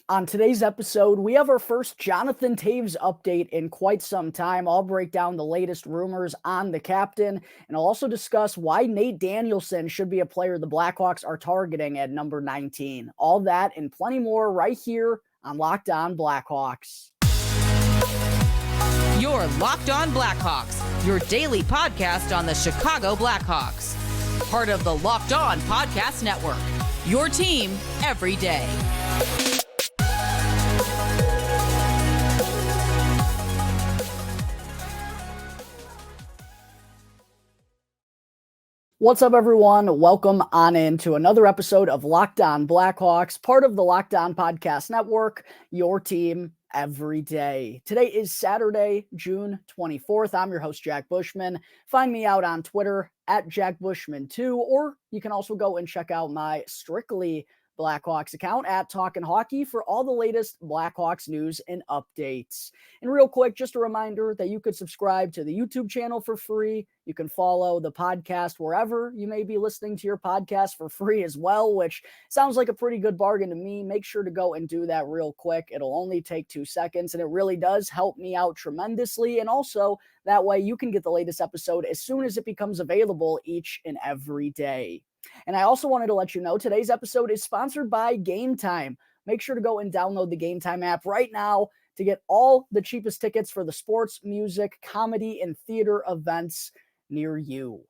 On today's episode, we have our first Jonathan Toews update in quite some time. I'll break down the latest rumors on the captain, and I'll also discuss why Nate Danielson should be a player the Blackhawks are targeting at number 19. All that and plenty more right here on Locked On Blackhawks. You're Locked On Blackhawks, your daily podcast on the Chicago Blackhawks. Part of the Locked On Podcast Network, your team every day. What's up, everyone? Welcome on into another episode of Locked On Blackhawks, part of the Locked On Podcast Network, your team every day. Today is Saturday, June 24th. I'm your host, Jack Bushman. Find me out on Twitter at Jack Bushman2, or you can also go and check out my Strictly Blackhawks account at Talkin' Hockey for all the latest Blackhawks news and updates. And real quick, just a reminder that you could subscribe to the YouTube channel for free. You can follow the podcast wherever you may be listening to your podcast for free as well, which sounds like a pretty good bargain to me. Make sure to go and do that real quick. It'll only take 2 seconds, and it really does help me out tremendously. And also, that way you can get the latest episode as soon as it becomes available each and every day. And I also wanted to let you know today's episode is sponsored by Game Time. Make sure to go and download the Game Time app right now to get all the cheapest tickets for the sports, music, comedy, and theater events near you.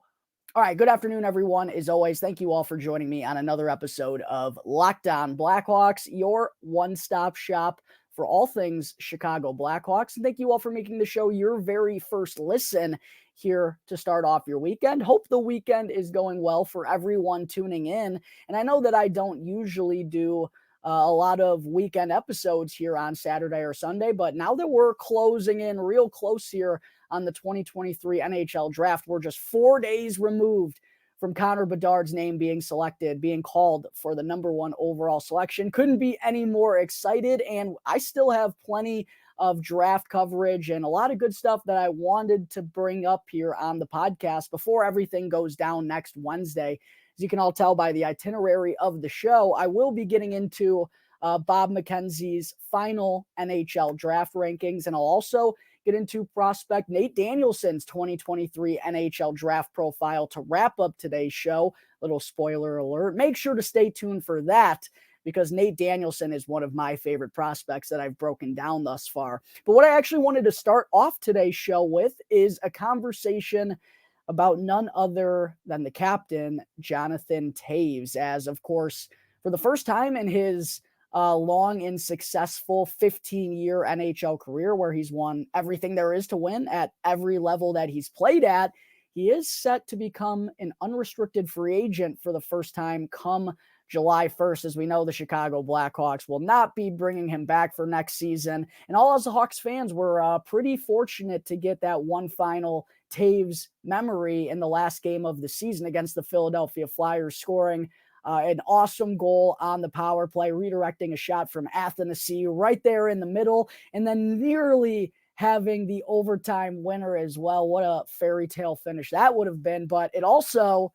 All right, good afternoon, everyone. As always, thank you all for joining me on another episode of Locked On Blackhawks, your one-stop shop for all things Chicago Blackhawks. And thank you all for making the show your very first listen here to start off your weekend. Hope the weekend is going well for everyone tuning in. And I know that I don't usually do a lot of weekend episodes here on Saturday or Sunday, but now that we're closing in real close here on the 2023 NHL Draft, we're just 4 days removed from Connor Bedard's name being selected, being called for the number 1 overall selection. Couldn't be any more excited, and I still have plenty of draft coverage and a lot of good stuff that I wanted to bring up here on the podcast before everything goes down next Wednesday. As you can all tell by the itinerary of the show, I will be getting into Bob McKenzie's final NHL draft rankings, and I'll also get into prospect Nate Danielson's 2023 NHL Draft Profile to wrap up today's show. Little spoiler alert. Make sure to stay tuned for that, because Nate Danielson is one of my favorite prospects that I've broken down thus far. But what I actually wanted to start off today's show with is a conversation about none other than the captain, Jonathan Toews, as, of course, for the first time in his long and successful 15-year NHL career, where he's won everything there is to win at every level that he's played at, he is set to become an unrestricted free agent for the first time come July 1st. As we know, the Chicago Blackhawks will not be bringing him back for next season. And all us Hawks fans were pretty fortunate to get that one final Toews memory in the last game of the season against the Philadelphia Flyers, scoring an awesome goal on the power play, redirecting a shot from Athanasiou right there in the middle, and then nearly having the overtime winner as well. What a fairy tale finish that would have been, but it also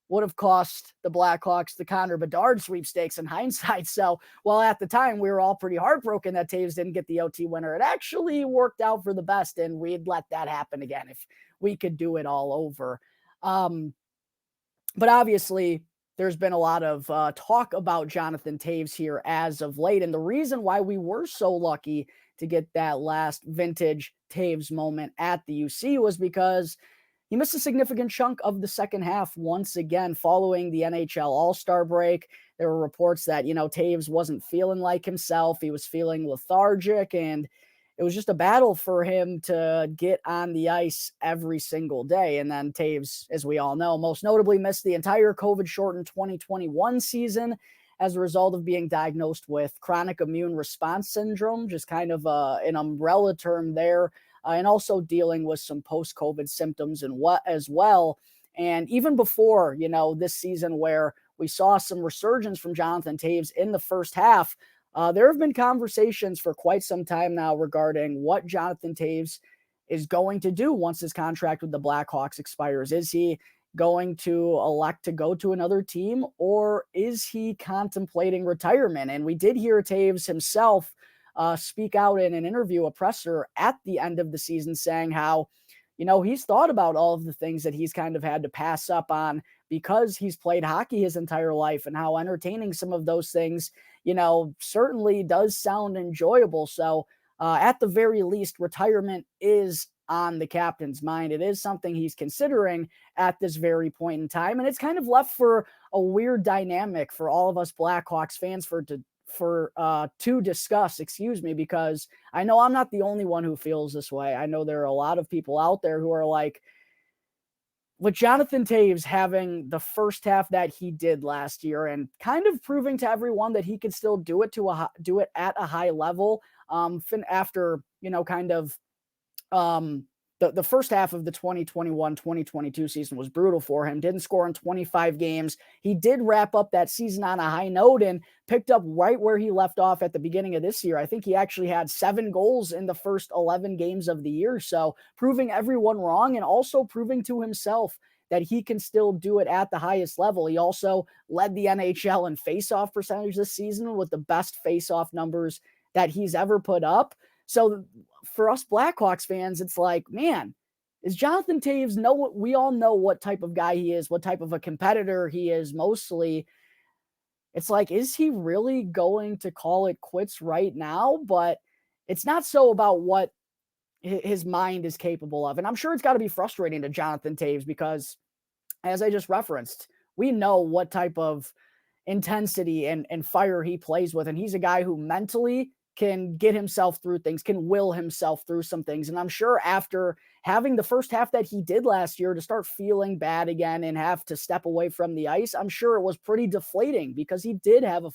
would have cost the Blackhawks the Connor Bedard sweepstakes in hindsight. So while at the time we were all pretty heartbroken that Toews didn't get the OT winner, it actually worked out for the best, and we'd let that happen again if we could do it all over. But obviously, there's been a lot of talk about Jonathan Toews here as of late, and the reason why we were so lucky to get that last vintage Toews moment at the UC was because he missed a significant chunk of the second half once again following the NHL All-Star break. There were reports that, Toews wasn't feeling like himself. He was feeling lethargic, and it was just a battle for him to get on the ice every single day. And then Toews, as we all know, most notably missed the entire COVID-shortened 2021 season as a result of being diagnosed with chronic immune response syndrome, just kind of an umbrella term there, and also dealing with some post-COVID symptoms and what as well. And even before, this season where we saw some resurgence from Jonathan Toews in the first half, there have been conversations for quite some time now regarding what Jonathan Toews is going to do once his contract with the Blackhawks expires. Is he going to elect to go to another team, or is he contemplating retirement? And we did hear Toews himself speak out in an interview, a presser at the end of the season, saying how, he's thought about all of the things that he's kind of had to pass up on because he's played hockey his entire life, and how entertaining some of those things, certainly does sound enjoyable. So at the very least, retirement is on the captain's mind. It is something he's considering at this very point in time. And it's kind of left for a weird dynamic for all of us Blackhawks fans to discuss, because I know I'm not the only one who feels this way. I know there are a lot of people out there who are like, with Jonathan Toews having the first half that he did last year and kind of proving to everyone that he could still do it at a high level, after, the first half of the 2021-2022 season was brutal for him. Didn't score in 25 games. He did wrap up that season on a high note and picked up right where he left off at the beginning of this year. I think he actually had 7 goals in the first 11 games of the year. So proving everyone wrong, and also proving to himself that he can still do it at the highest level. He also led the NHL in faceoff percentage this season with the best faceoff numbers that he's ever put up. So for us Blackhawks fans, it's like, man, is Jonathan Toews we all know what type of guy he is, what type of a competitor he is mostly. It's like, is he really going to call it quits right now? But it's not so about what his mind is capable of. And I'm sure it's got to be frustrating to Jonathan Toews because, as I just referenced, we know what type of intensity and fire he plays with. And he's a guy who mentally can get himself through things, can will himself through some things. And I'm sure after having the first half that he did last year, to start feeling bad again and have to step away from the ice, I'm sure it was pretty deflating because he did have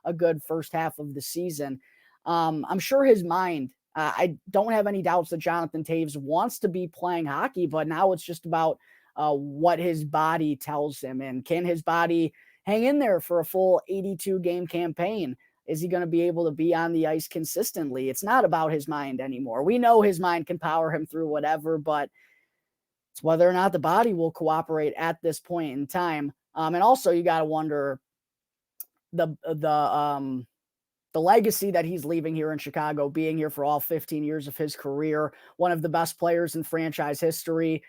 a good first half of the season. I'm sure his mind, I don't have any doubts that Jonathan Toews wants to be playing hockey, but now it's just about what his body tells him. And can his body hang in there for a full 82 game campaign? Is he going to be able to be on the ice consistently? It's not about his mind anymore. We know his mind can power him through whatever, but it's whether or not the body will cooperate at this point in time. And also you got to wonder the legacy that he's leaving here in Chicago, being here for all 15 years of his career, one of the best players in franchise history,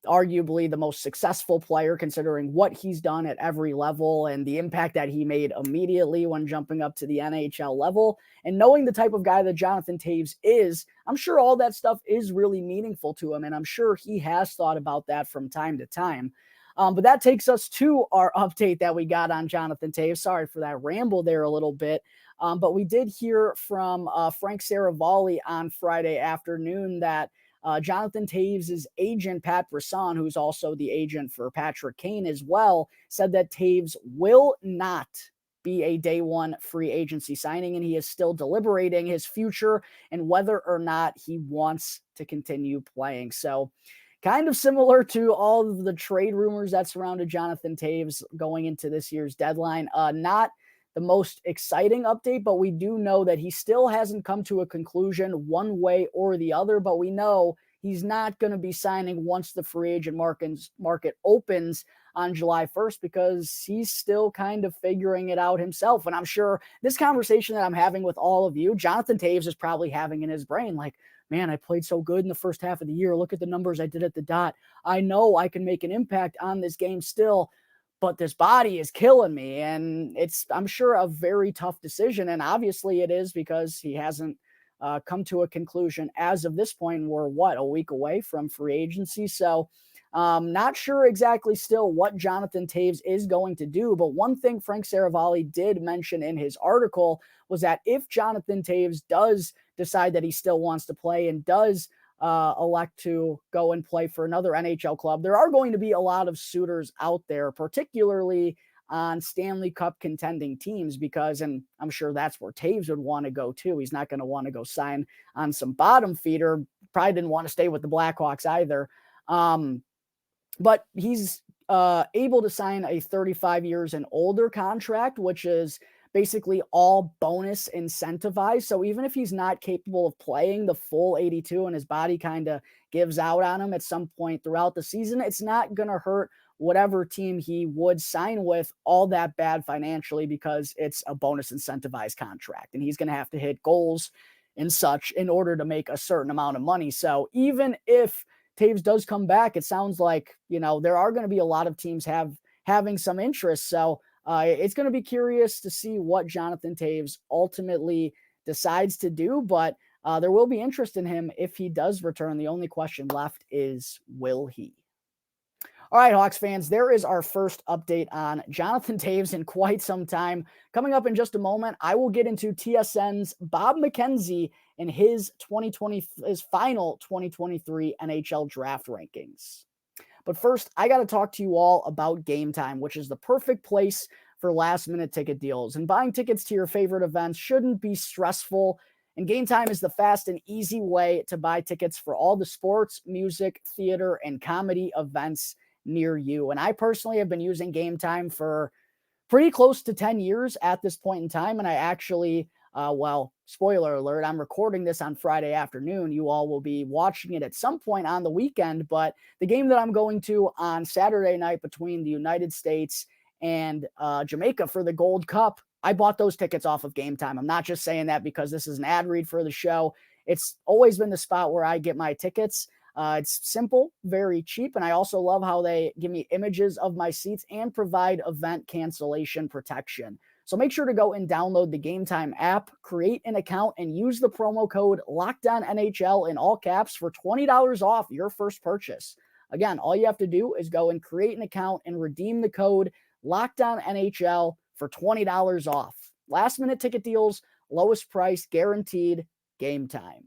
arguably the most successful player considering what he's done at every level and the impact that he made immediately when jumping up to the NHL level. And knowing the type of guy that Jonathan Toews is, I'm sure all that stuff is really meaningful to him. And I'm sure he has thought about that from time to time. But that takes us to our update that we got on Jonathan Toews. Sorry for that ramble there a little bit. But we did hear from Frank Saravalli on Friday afternoon that Jonathan Toews' agent, Pat Brisson, who's also the agent for Patrick Kane as well, said that Toews will not be a day one free agency signing, and he is still deliberating his future and whether or not he wants to continue playing. So kind of similar to all of the trade rumors that surrounded Jonathan Toews going into this year's deadline. Not the most exciting update, but we do know that he still hasn't come to a conclusion one way or the other, but we know he's not going to be signing once the free agent market opens on July 1st because he's still kind of figuring it out himself. And I'm sure this conversation that I'm having with all of you, Jonathan Toews is probably having in his brain, like, man, I played so good in the first half of the year. Look at the numbers I did at the dot. I know I can make an impact on this game still, but this body is killing me. And it's, I'm sure, a very tough decision. And obviously it is because he hasn't come to a conclusion as of this point. We're a week away from free agency. So not sure exactly still what Jonathan Toews is going to do. But one thing Frank Saravalli did mention in his article was that if Jonathan Toews does decide that he still wants to play and does elect to go and play for another NHL club, there are going to be a lot of suitors out there, particularly on Stanley Cup contending teams, because, and I'm sure that's where Toews would want to go too. He's not going to want to go sign on some bottom feeder. Probably didn't want to stay with the Blackhawks either. But he's able to sign a 35 years and older contract, which is basically all bonus incentivized. So even if he's not capable of playing the full 82 and his body kind of gives out on him at some point throughout the season, it's not going to hurt whatever team he would sign with all that bad financially, because it's a bonus incentivized contract and he's going to have to hit goals and such in order to make a certain amount of money. So even if Toews does come back, it sounds like, there are going to be a lot of teams having some interest. So it's going to be curious to see what Jonathan Toews ultimately decides to do, but there will be interest in him if he does return. The only question left is, will he? All right, Hawks fans, there is our first update on Jonathan Toews in quite some time. Coming up in just a moment, I will get into TSN's Bob McKenzie and his final 2023 NHL draft rankings. But first, I got to talk to you all about Game Time, which is the perfect place for last-minute ticket deals. And buying tickets to your favorite events shouldn't be stressful. And Game Time is the fast and easy way to buy tickets for all the sports, music, theater, and comedy events near you. And I personally have been using Game Time for pretty close to 10 years at this point in time. And I actually, spoiler alert, I'm recording this on Friday afternoon. You all will be watching it at some point on the weekend, but the game that I'm going to on Saturday night between the United States and Jamaica for the Gold Cup, I bought those tickets off of Game Time. I'm not just saying that because this is an ad read for the show. It's always been the spot where I get my tickets. It's simple, very cheap, and I also love how they give me images of my seats and provide event cancellation protection. So make sure to go and download the Game Time app, create an account, and use the promo code LOCKEDONNHL in all caps for $20 off your first purchase. Again, all you have to do is go and create an account and redeem the code LOCKEDONNHL for $20 off. Last-minute ticket deals, lowest price guaranteed. Game Time.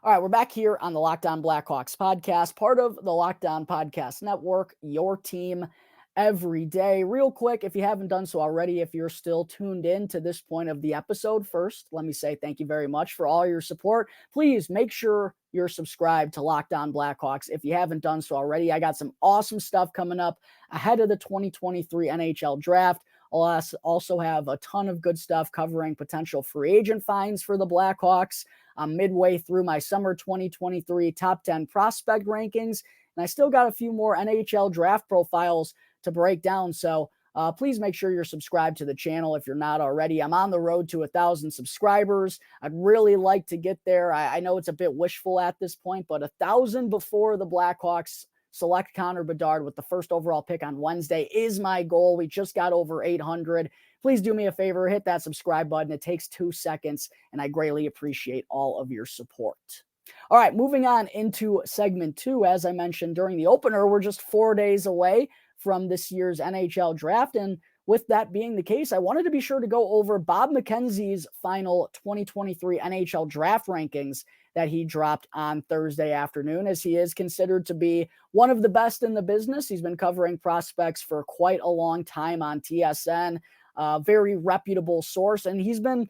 All right, we're back here on the Locked On Blackhawks podcast, part of the Locked On Podcast Network, your team every day. Real quick, if you haven't done so already, if you're still tuned in to this point of the episode, first, let me say thank you very much for all your support. Please make sure you're subscribed to Locked On Blackhawks if you haven't done so already. I got some awesome stuff coming up ahead of the 2023 NHL Draft. I'll also have a ton of good stuff covering potential free agent finds for the Blackhawks. I'm midway through my summer 2023 top 10 prospect rankings, and I still got a few more NHL draft profiles to break down. So please make sure you're subscribed to the channel if you're not already. I'm on the road to 1,000 subscribers. I'd really like to get there. I know it's a bit wishful at this point, but 1,000 before the Blackhawks select Connor Bedard with the first overall pick on Wednesday is my goal. We just got over 800. Please do me a favor, hit that subscribe button. It takes 2 seconds, and I greatly appreciate all of your support. All right, moving on into segment 2. As I mentioned during the opener, we're just 4 days away from this year's NHL draft. And with that being the case, I wanted to be sure to go over Bob McKenzie's final 2023 NHL draft rankings that he dropped on Thursday afternoon, as he is considered to be one of the best in the business. He's been covering prospects for quite a long time on TSN, very reputable source, and he's been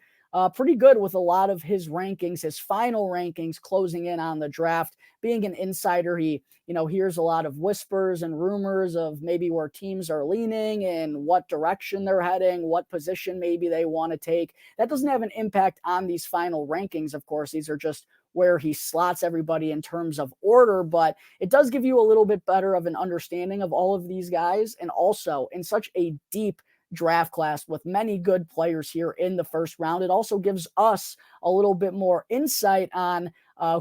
pretty good with a lot of his rankings, his final rankings closing in on the draft. Being an insider, he hears a lot of whispers and rumors of maybe where teams are leaning and what direction they're heading, what position maybe they want to take. That doesn't have an impact on these final rankings, of course. These are just where he slots everybody in terms of order, but it does give you a little bit better of an understanding of all of these guys. And also in such a deep draft class with many good players here in the first round, it also gives us a little bit more insight on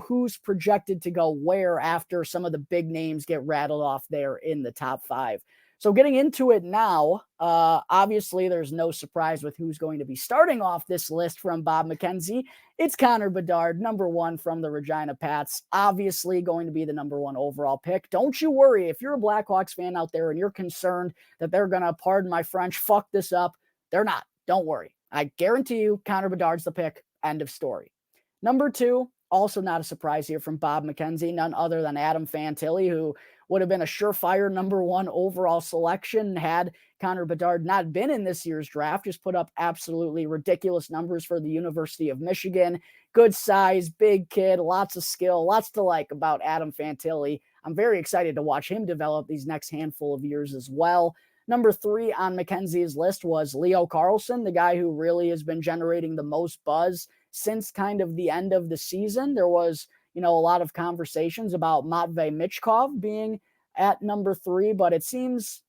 who's projected to go where after some of the big names get rattled off there in the top 5. So getting into it now, obviously there's no surprise with who's going to be starting off this list from Bob McKenzie. It's Connor Bedard, number 1 from the Regina Pats, obviously going to be the number 1 overall pick. Don't you worry if you're a Blackhawks fan out there and you're concerned that they're going to, pardon my French, fuck this up. They're not. Don't worry. I guarantee you Connor Bedard's the pick. End of story. Number 2, also not a surprise here from Bob McKenzie, none other than Adam Fantilli, who would have been a surefire number 1 overall selection had Connor Bedard not been in this year's draft. Just put up absolutely ridiculous numbers for the University of Michigan. Good size, big kid, lots of skill, lots to like about Adam Fantilli. I'm very excited to watch him develop these next handful of years as well. Number 3 on McKenzie's list was Leo Carlsson, the guy who really has been generating the most buzz since kind of the end of the season. There was, a lot of conversations about Matvei Michkov being at number 3, but it seems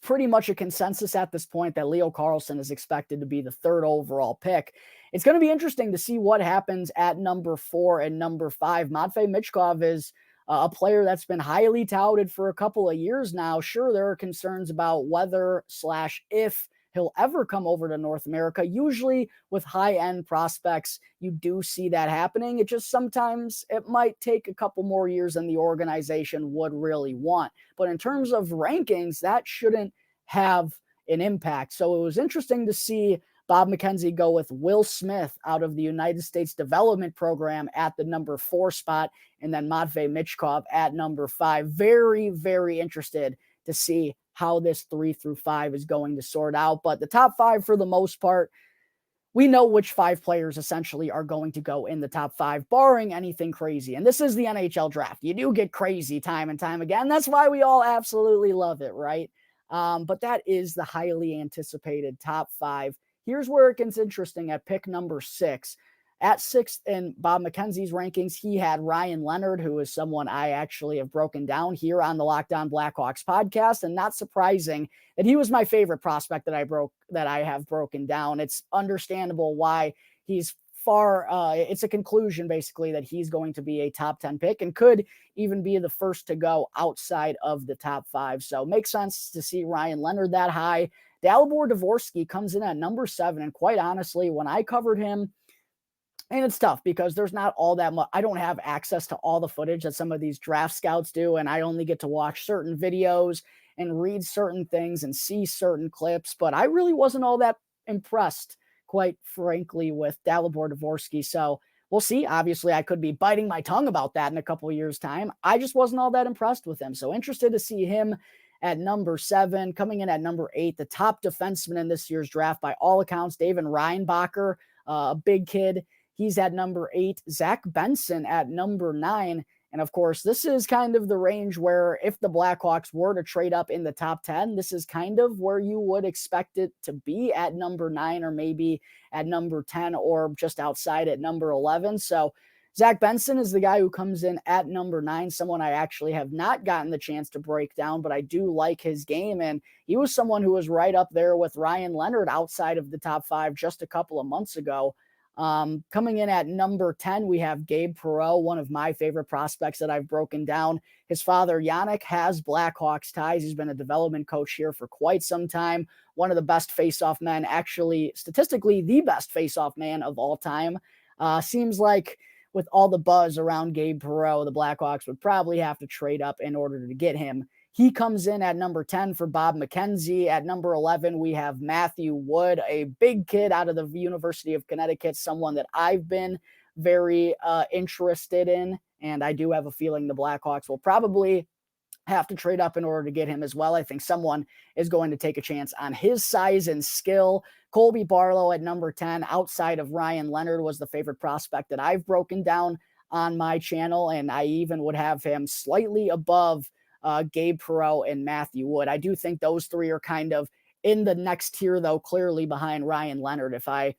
pretty much a consensus at this point that Leo Carlsson is expected to be the 3rd overall pick. It's going to be interesting to see what happens at number 4 and number 5. Matvei Michkov is a player that's been highly touted for a couple of years now. Sure, there are concerns about whether/if he'll ever come over to North America. Usually with high-end prospects, you do see that happening. It just sometimes it might take a couple more years than the organization would really want. But in terms of rankings, that shouldn't have an impact. So it was interesting to see Bob McKenzie go with Will Smith out of the United States Development Program at the number 4 spot, and then Matvei Michkov at number 5. Very, very interested to see how this 3 through 5 is going to sort out. But the top 5, for the most part, we know which 5 players essentially are going to go in the top 5, barring anything crazy. And this is the NHL draft. You do get crazy time and time again. That's why we all absolutely love it, right? But that is the highly anticipated top 5. Here's where it gets interesting at pick number 6. At 6th in Bob McKenzie's rankings, he had Ryan Leonard, who is someone I actually have broken down here on the Locked On Blackhawks podcast, and not surprising that he was my favorite prospect that I have broken down. It's understandable why he's it's a conclusion basically that he's going to be a top 10 pick and could even be the first to go outside of the top 5. So makes sense to see Ryan Leonard that high. Dalibor Dvorsky comes in at number 7, and quite honestly, when I covered him, and it's tough because there's not all that much. I don't have access to all the footage that some of these draft scouts do, and I only get to watch certain videos and read certain things and see certain clips, but I really wasn't all that impressed, quite frankly, with Dalibor Dvorsky. So we'll see. Obviously, I could be biting my tongue about that in a couple of years' time. I just wasn't all that impressed with him. So interested to see him at number 7. Coming in at number 8, the top defenseman in this year's draft by all accounts, David Reinbacher, a big kid. He's at number 8. Zach Benson at number 9. And of course, this is kind of the range where if the Blackhawks were to trade up in the top 10, this is kind of where you would expect it to be at number 9 or maybe at number 10 or just outside at number 11. So Zach Benson is the guy who comes in at number 9, someone I actually have not gotten the chance to break down, but I do like his game. And he was someone who was right up there with Ryan Leonard outside of the top 5 just a couple of months ago. Coming in at number 10, we have Gabe Perreault, one of my favorite prospects that I've broken down. His father, Yannick, has Blackhawks ties. He's been a development coach here for quite some time. One of the best face-off men, actually statistically the best face-off man of all time. Seems like with all the buzz around Gabe Perreault, the Blackhawks would probably have to trade up in order to get him. He comes in at number 10 for Bob McKenzie. At number 11, we have Matthew Wood, a big kid out of the University of Connecticut, someone that I've been very interested in, and I do have a feeling the Blackhawks will probably have to trade up in order to get him as well. I think someone is going to take a chance on his size and skill. Colby Barlow at number 10, outside of Ryan Leonard, was the favorite prospect that I've broken down on my channel, and I even would have him slightly above Gabe Perreault and Matthew Wood. I do think those 3 are kind of in the next tier, though, clearly behind Ryan Leonard, if I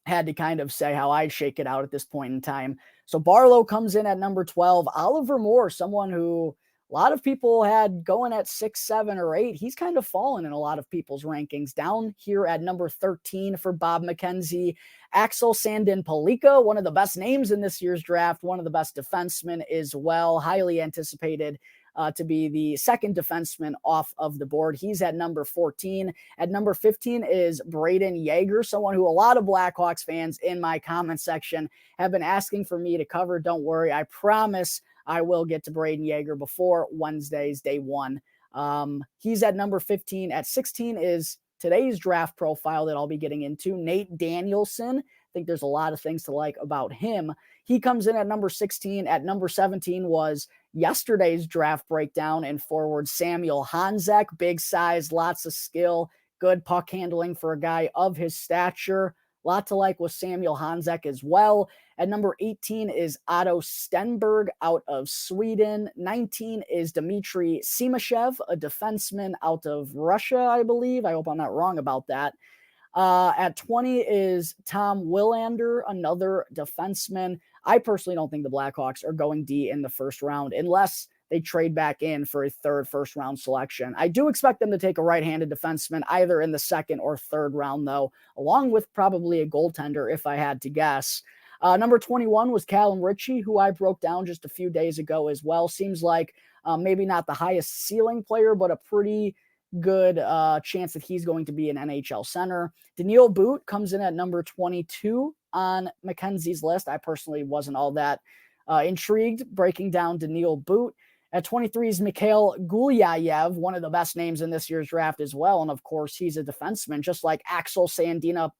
had to kind of say how I'd shake it out at this point in time. So Barlow comes in at number 12. Oliver Moore, someone who a lot of people had going at 6, 7, or 8. He's kind of fallen in a lot of people's rankings. Down here at number 13 for Bob McKenzie, Axel Sandin-Pellikka, one of the best names in this year's draft, one of the best defensemen as well, highly anticipated to be the second defenseman off of the board. He's at number 14. At number 15 is Braden Yeager, someone who a lot of Blackhawks fans in my comment section have been asking for me to cover. Don't worry, I promise I will get to Braden Yeager before Wednesday's day 1. He's at number 15. At 16 is today's draft profile that I'll be getting into, Nate Danielson. I think there's a lot of things to like about him. He comes in at number 16. At number 17 was yesterday's draft breakdown and forward Samuel Honzek. Big size, lots of skill, good puck handling for a guy of his stature. A lot to like with Samuel Hanzek as well. At number 18 is Otto Stenberg out of Sweden. 19 is Dmitry Simashev, a defenseman out of Russia, I believe. I hope I'm not wrong about that. At 20 is Tom Willander, another defenseman. I personally don't think the Blackhawks are going D in the first round unless they trade back in for a third first-round selection. I do expect them to take a right-handed defenseman either in the second or third round, though, along with probably a goaltender if I had to guess. Number 21 was Callum Ritchie, who I broke down just a few days ago as well. Seems like maybe not the highest ceiling player, but a pretty good chance that he's going to be an NHL center. Daniil Boot comes in at number 22 on McKenzie's list. I personally wasn't all that intrigued breaking down Daniil Boot. At 23 is Mikhail Gulyayev, one of the best names in this year's draft as well. And of course, he's a defenseman, just like Axel Sandin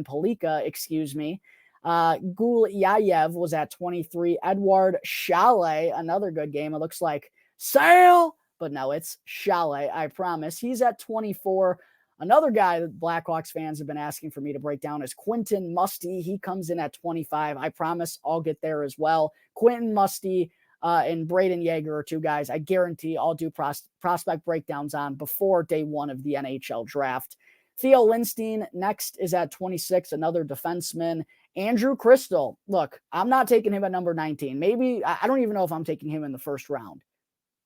Palika, Gulyayev was at 23. Edward Chalet, another good game. It looks like Sail, but no, it's Chalet, I promise. He's at 24. Another guy that Blackhawks fans have been asking for me to break down is Quentin Musty. He comes in at 25. I promise I'll get there as well. Quentin Musty and Braden Yeager are two guys I guarantee I'll do prospect breakdowns on before day one of the NHL draft. Theo Lindstein next is at 26, another defenseman. Andrew Crystal. Look, I'm not taking him at number 19. Maybe, I don't even know if I'm taking him in the first round.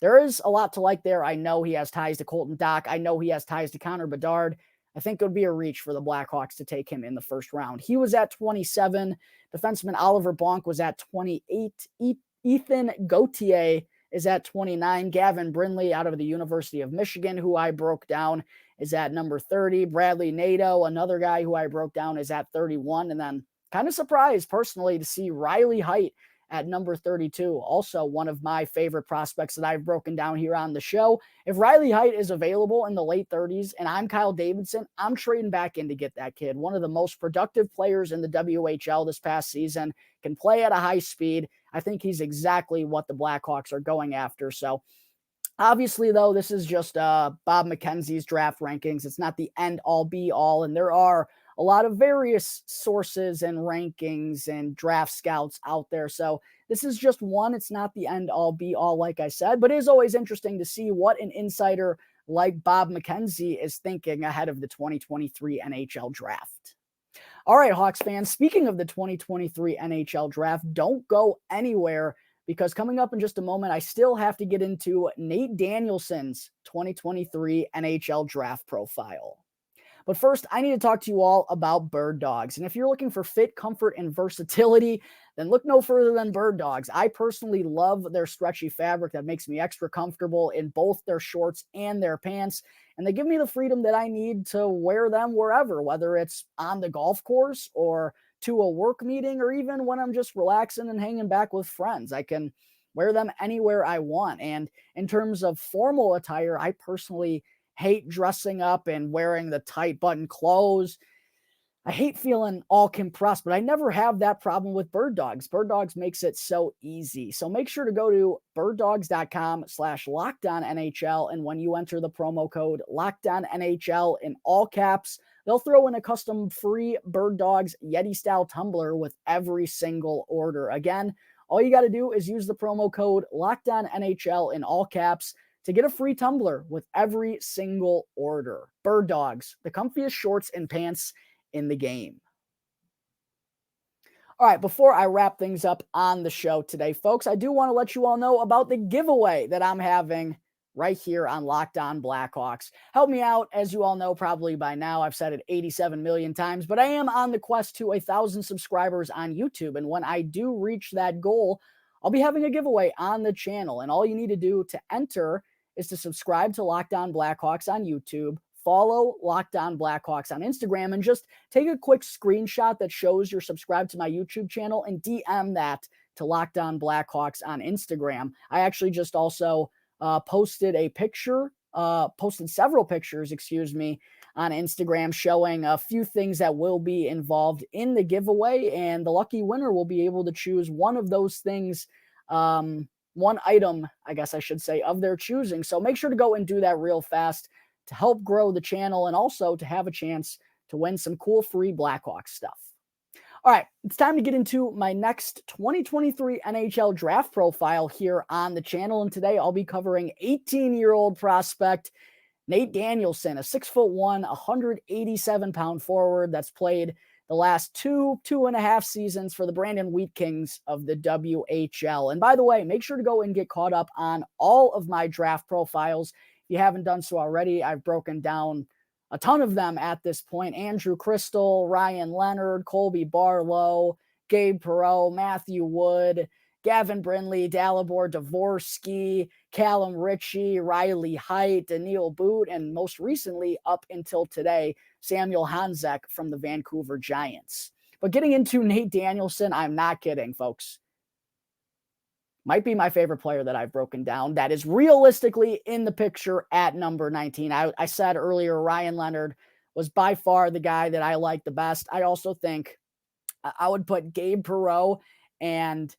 There is a lot to like there. I know he has ties to Colton Dach. I know he has ties to Connor Bedard. I think it would be a reach for the Blackhawks to take him in the first round. He was at 27. Defenseman Oliver Bonk was at 28. Ethan Gauthier is at 29. Gavin Brindley out of the University of Michigan, who I broke down, is at number 30. Bradley Nadeau, another guy who I broke down, is at 31. And then kind of surprised personally to see Riley Heidt at number 32, also one of my favorite prospects that I've broken down here on the show. If Riley Heidt is available in the late 30s and I'm Kyle Davidson, I'm trading back in to get that kid. One of the most productive players in the WHL this past season, can play at a high speed. I think he's exactly what the Blackhawks are going after. So obviously, though, this is just Bob McKenzie's draft rankings. It's not the end-all, be-all, and there are a lot of various sources and rankings and draft scouts out there. So this is just one. It's not the end-all, be-all, like I said, but it is always interesting to see what an insider like Bob McKenzie is thinking ahead of the 2023 NHL draft. All right, Hawks fans, speaking of the 2023 NHL draft, don't go anywhere, because coming up in just a moment, I still have to get into Nate Danielson's 2023 NHL Draft Profile. But first, I need to talk to you all about Bird Dogs. And if you're looking for fit, comfort, and versatility, then look no further than Bird Dogs. I personally love their stretchy fabric that makes me extra comfortable in both their shorts and their pants. And they give me the freedom that I need to wear them wherever, whether it's on the golf course or to a work meeting, or even when I'm just relaxing and hanging back with friends. I can wear them anywhere I want. And in terms of formal attire, I personally hate dressing up and wearing the tight button clothes. I hate feeling all compressed, but I never have that problem with Bird Dogs. Bird Dogs makes it so easy. So make sure to go to birddogs.com/LockedOnNHL. And when you enter the promo code LockedOnNHL in all caps, they'll throw in a custom free Bird Dogs Yeti style tumbler with every single order. Again, all you got to do is use the promo code LockedOnNHL in all caps to get a free tumbler with every single order. Bird Dogs, the comfiest shorts and pants in the game. All right, before I wrap things up on the show today, folks, I do want to let you all know about the giveaway that I'm having right here on Locked On Blackhawks. Help me out. As you all know, probably by now, I've said it 87 million times, but I am on the quest to 1,000 subscribers on YouTube. And when I do reach that goal, I'll be having a giveaway on the channel. And all you need to do to enter is to subscribe to Locked On Blackhawks on YouTube, follow Locked On Blackhawks on Instagram, and just take a quick screenshot that shows you're subscribed to my YouTube channel and DM that to Locked On Blackhawks on Instagram. I actually just also posted several pictures, on Instagram showing a few things that will be involved in the giveaway, and the lucky winner will be able to choose one of those things, one item, I guess I should say, of their choosing. So make sure to go and do that real fast to help grow the channel and also to have a chance to win some cool free Blackhawks stuff. All right, it's time to get into my next 2023 NHL Draft Profile here on the channel. And today I'll be covering 18-year-old prospect Nate Danielson, a 6'1", 187-pound forward that's played the last two and a half seasons for the Brandon Wheat Kings of the WHL. And by the way, make sure to go and get caught up on all of my draft profiles. If you haven't done so already, I've broken down a ton of them at this point. Andrew Crystal, Ryan Leonard, Colby Barlow, Gabe Perreault, Matthew Wood, Gavin Brindley, Dalibor Dvorsky, Callum Ritchie, Riley Height, Daniil Boot, and most recently, up until today, Samuel Hanzek from the Vancouver Giants. But getting into Nate Danielson, I'm not kidding, folks. Might be my favorite player that I've broken down that is realistically in the picture at number 19. I said earlier, Ryan Leonard was by far the guy that I like the best. I also think I would put Gabe Perreault and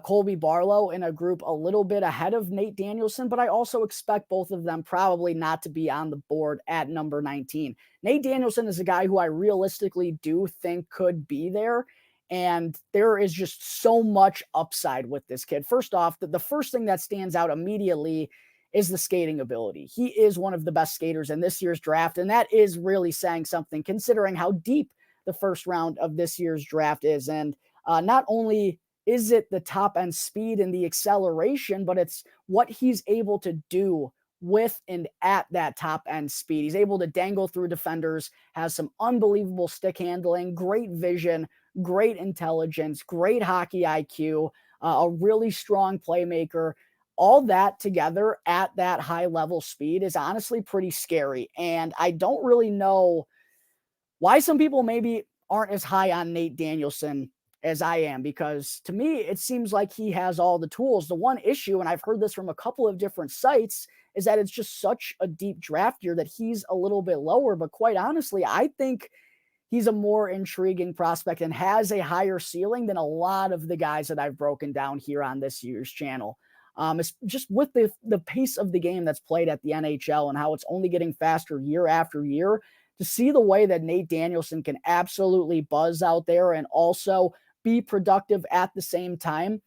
Colby Barlow in a group a little bit ahead of Nate Danielson, but I also expect both of them probably not to be on the board at number 19. Nate Danielson is a guy who I realistically do think could be there. And there is just so much upside with this kid. First off, the first thing that stands out immediately is the skating ability. He is one of the best skaters in this year's draft, and that is really saying something considering how deep the first round of this year's draft is. And not only is it the top end speed and the acceleration, but it's what he's able to do with and at that top end speed. He's able to dangle through defenders, has some unbelievable stick handling, great vision, great intelligence, great hockey IQ, a really strong playmaker. All that together at that high level speed is honestly pretty scary. And I don't really know why some people maybe aren't as high on Nate Danielson as I am, because to me, it seems like he has all the tools. The one issue, and I've heard this from a couple of different sites, is that it's just such a deep draft year that he's a little bit lower. But quite honestly, I think he's a more intriguing prospect and has a higher ceiling than a lot of the guys that I've broken down here on this year's channel. It's just with the pace of the game that's played at the NHL and how it's only getting faster year after year, to see the way that Nate Danielson can absolutely buzz out there and also be productive at the same time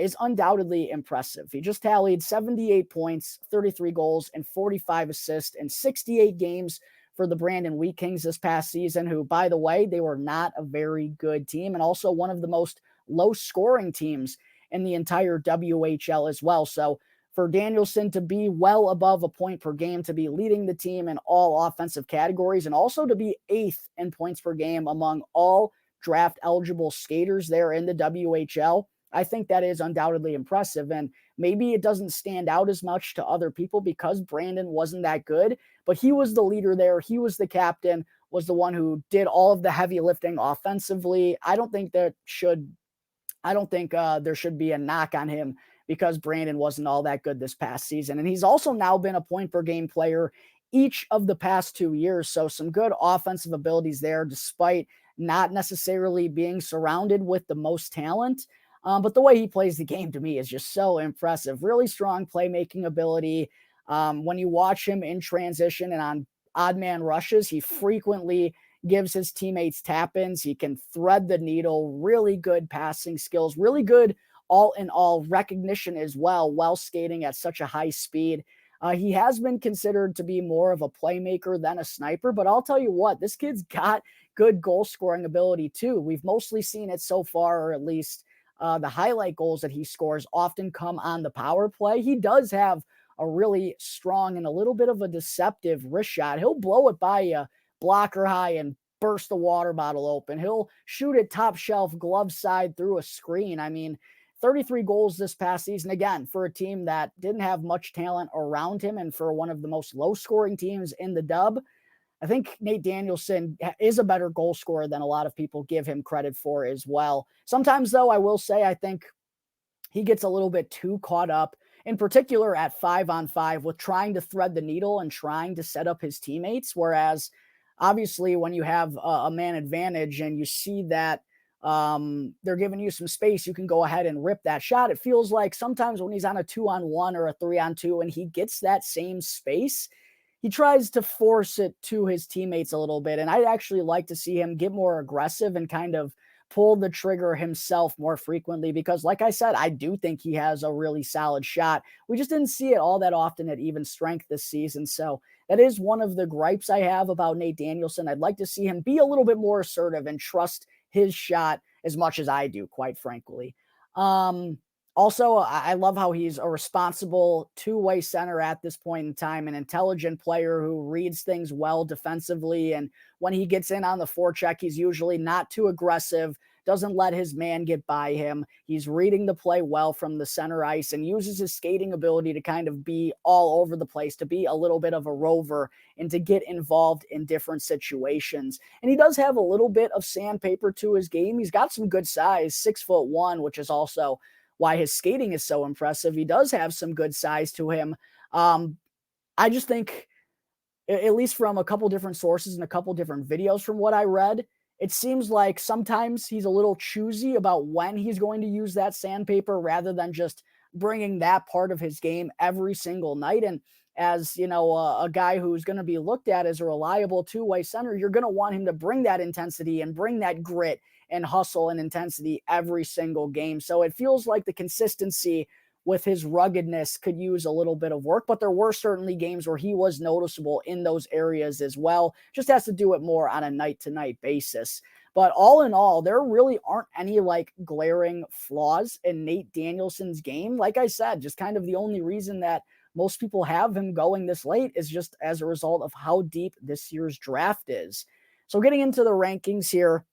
is undoubtedly impressive. He just tallied 78 points, 33 goals, and 45 assists in 68 games for the Brandon Wheat Kings this past season, who, by the way, they were not a very good team and also one of the most low-scoring teams in the entire WHL as well. So for Danielson to be well above a point per game, to be leading the team in all offensive categories, and also to be 8th in points per game among all draft-eligible skaters there in the WHL, I think that is undoubtedly impressive. And maybe it doesn't stand out as much to other people because Brandon wasn't that good, but he was the leader there. He was the captain, was the one who did all of the heavy lifting offensively. I don't think there should be a knock on him because Brandon wasn't all that good this past season. And he's also now been a point per game player each of the past 2 years. So some good offensive abilities there, despite not necessarily being surrounded with the most talent. But the way he plays the game to me is just so impressive. Really strong playmaking ability. When you watch him in transition and on odd man rushes, he frequently gives his teammates tap-ins. He can thread the needle, really good passing skills, really good all-in-all recognition as well, while skating at such a high speed. He has been considered to be more of a playmaker than a sniper, but I'll tell you what, this kid's got good goal-scoring ability too. We've mostly seen it so far, or at least the highlight goals that he scores often come on the power play. He does have a really strong and a little bit of a deceptive wrist shot. He'll blow it by you, blocker high, and burst the water bottle open. He'll shoot it top shelf, glove side through a screen. I mean, 33 goals this past season, again, for a team that didn't have much talent around him and for one of the most low-scoring teams in the dub. I think Nate Danielson is a better goal scorer than a lot of people give him credit for as well. Sometimes, though, I will say I think he gets a little bit too caught up, in particular at 5-on-5, with trying to thread the needle and trying to set up his teammates. Whereas, obviously, when you have a man advantage and you see that they're giving you some space, you can go ahead and rip that shot. It feels like sometimes when he's on a 2-on-1 or a 3-on-2 and he gets that same space, he tries to force it to his teammates a little bit. And I'd actually like to see him get more aggressive and kind of pull the trigger himself more frequently, because like I said, I do think he has a really solid shot. We just didn't see it all that often at even strength this season. So that is one of the gripes I have about Nate Danielson. I'd like to see him be a little bit more assertive and trust his shot as much as I do, quite frankly. Also, I love how he's a responsible two-way center at this point in time, an intelligent player who reads things well defensively. And when he gets in on the forecheck, he's usually not too aggressive, doesn't let his man get by him. He's reading the play well from the center ice and uses his skating ability to kind of be all over the place, to be a little bit of a rover and to get involved in different situations. And he does have a little bit of sandpaper to his game. He's got some good size, 6'1", which is also why his skating is so impressive. He does have some good size to him. I just think, at least from a couple different sources and a couple different videos from what I read, it seems like sometimes he's a little choosy about when he's going to use that sandpaper rather than just bringing that part of his game every single night. And as you know, a guy who's going to be looked at as a reliable two-way center, you're going to want him to bring that intensity and bring that grit and hustle and intensity every single game. So it feels like the consistency with his ruggedness could use a little bit of work, but there were certainly games where he was noticeable in those areas as well. Just has to do it more on a night-to-night basis. But all in all, there really aren't any like glaring flaws in Nate Danielson's game. Like I said, just kind of the only reason that most people have him going this late is just as a result of how deep this year's draft is. So getting into the rankings here,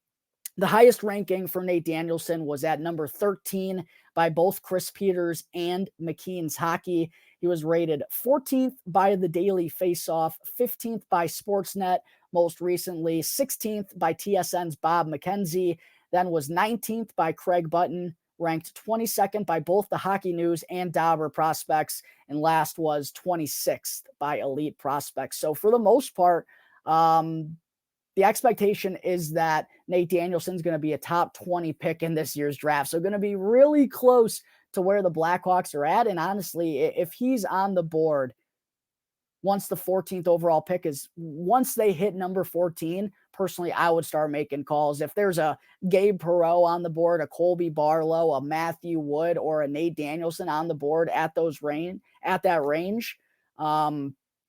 the highest ranking for Nate Danielson was at number 13 by both Chris Peters and McKenzie's Hockey. He was rated 14th by the Daily Faceoff, 15th by Sportsnet, most recently 16th by TSN's Bob McKenzie, then was 19th by Craig Button, ranked 22nd by both the Hockey News and Dobber Prospects, and last was 26th by Elite Prospects. So for the most part, the expectation is that Nate Danielson's going to be a top 20 pick in this year's draft. So going to be really close to where the Blackhawks are at. And honestly, if he's on the board once the 14th overall pick once they hit number 14, personally, I would start making calls. If there's a Gabe Perreault on the board, a Colby Barlow, a Matthew Wood, or a Nate Danielson on the board at that range,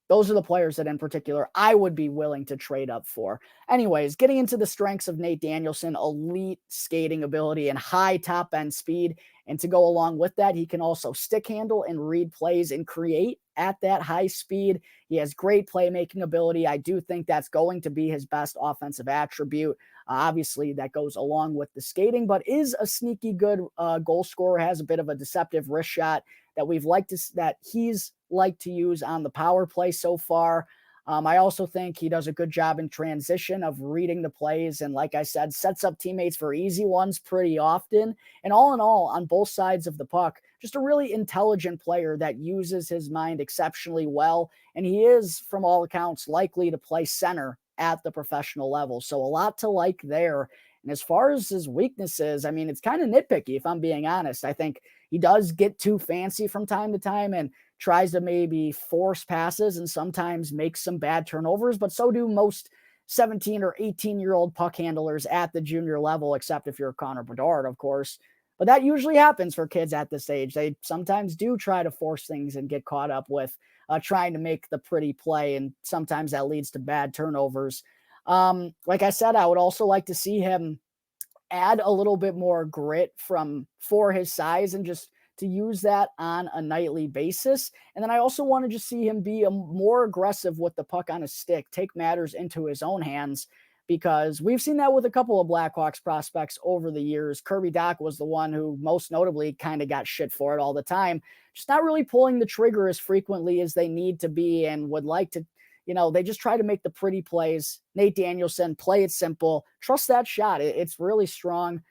those are the players that in particular I would be willing to trade up for. Anyways, getting into the strengths of Nate Danielson, elite skating ability and high top end speed. And to go along with that, he can also stick handle and read plays and create at that high speed. He has great playmaking ability. I do think that's going to be his best offensive attribute. Obviously, that goes along with the skating, but is a sneaky good goal scorer, has a bit of a deceptive wrist shot that he's liked to use on the power play so far. I also think he does a good job in transition of reading the plays. And like I said, sets up teammates for easy ones pretty often. And all in all, on both sides of the puck, just a really intelligent player that uses his mind exceptionally well. And he is, from all accounts, likely to play center at the professional level. So a lot to like there. And as far as his weaknesses, I mean, it's kind of nitpicky, if I'm being honest. I think he does get too fancy from time to time and tries to maybe force passes and sometimes makes some bad turnovers, but so do most 17 or 18-year-old puck handlers at the junior level, except if you're Connor Bedard, of course. But that usually happens for kids at this age. They sometimes do try to force things and get caught up with trying to make the pretty play, and sometimes that leads to bad turnovers. Like I said, I would also like to see him add a little bit more grit for his size and just to use that on a nightly basis. And then I also want to just see him be more aggressive with the puck on his stick, take matters into his own hands, because we've seen that with a couple of Blackhawks prospects over the years. Kirby Dach was the one who most notably kind of got shit for it all the time, just not really pulling the trigger as frequently as they need to be and would like to. They just try to make the pretty plays. Nate Danielson, play it simple. Trust that shot. It's really strong.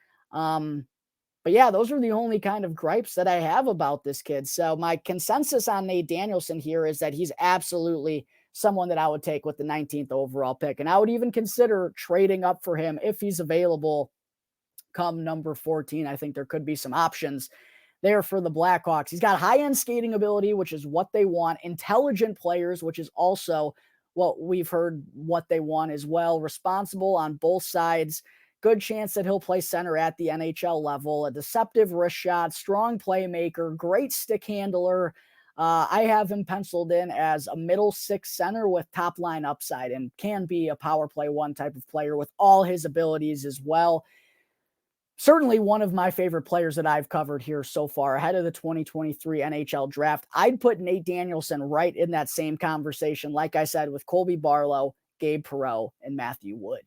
But yeah, those are the only kind of gripes that I have about this kid. So my consensus on Nate Danielson here is that he's absolutely someone that I would take with the 19th overall pick. And I would even consider trading up for him if he's available come number 14. I think there could be some options there for the Blackhawks. He's got high-end skating ability, which is what they want, intelligent players, which is also what we've heard what they want as well, responsible on both sides, good chance that he'll play center at the NHL level, a deceptive wrist shot, strong playmaker, great stick handler. I have him penciled in as a middle six center with top line upside and can be a power play one type of player with all his abilities as well. Certainly one of my favorite players that I've covered here so far ahead of the 2023 NHL draft. I'd put Nate Danielson right in that same conversation, like I said, with Colby Barlow, Gabe Perreault, and Matthew Wood.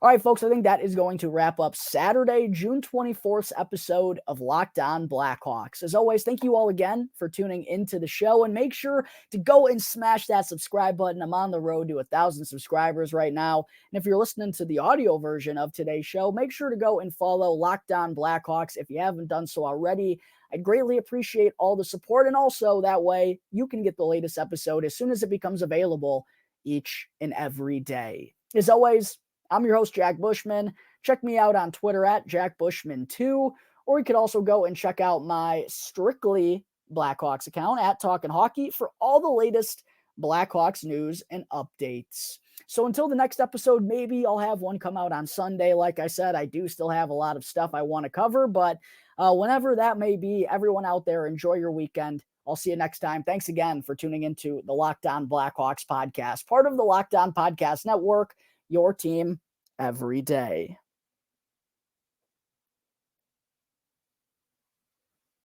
All right, folks, I think that is going to wrap up Saturday, June 24th's episode of Locked On Blackhawks. As always, thank you all again for tuning into the show, and make sure to go and smash that subscribe button. I'm on the road to 1,000 subscribers right now. And if you're listening to the audio version of today's show, make sure to go and follow Locked On Blackhawks if you haven't done so already. I'd greatly appreciate all the support, and also that way you can get the latest episode as soon as it becomes available each and every day. As always, I'm your host, Jack Bushman. Check me out on Twitter at JackBushman2, or you could also go and check out my strictly Blackhawks account at Talkin' Hockey for all the latest Blackhawks news and updates. So until the next episode, maybe I'll have one come out on Sunday. Like I said, I do still have a lot of stuff I want to cover, but whenever that may be, everyone out there, enjoy your weekend. I'll see you next time. Thanks again for tuning into the Locked On Blackhawks podcast, part of the Locked On Podcast Network, your team every day.